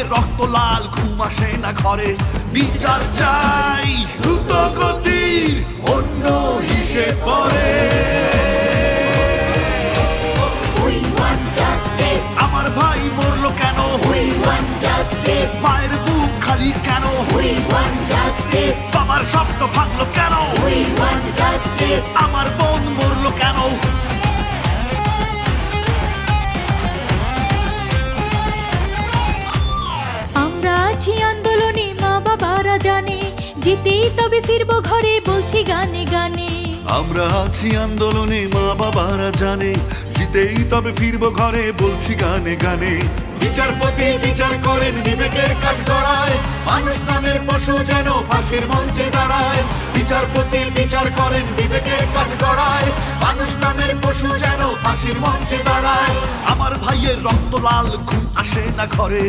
ভাইয়ের রক্ত লাল, ঘুম আসে না ঘরে। বিচার চাই দ্রুত গতির, অন্য হিসেব পরে। We want justice. আমার ভাই মরলো কেন? We want justice. মায়ের বুক খালি কেন? We want justice. বাবার স্বপ্ন ভাঙলো কেন? We want justice. আমার বোন মরলো কেন? আমরা আছি আন্দোলনে, মা বাবারা জানে, জিতেই তবে ফিরবো ঘরে, বলছি গানে গানে। আমরা আছি আন্দোলনে, মা বাবারা জানে, জিতেই তবে ফিরবো ঘরে, বলছি গানে গানে। বিচারপতি বিচার করেন বিবেকের কাঠগড়ায়, মানুষ নামের পশু যেন ফাঁসির মঞ্চে দাঁড়ায়। বিচারপতি বিচার করেন বিবেকের কাঠগড়ায়, মানুষ নামের পশু যেন ফাঁসির মঞ্চে দাঁড়ায়। আমার ভাইয়ের রক্ত লাল, ঘুম আসে না ঘরে।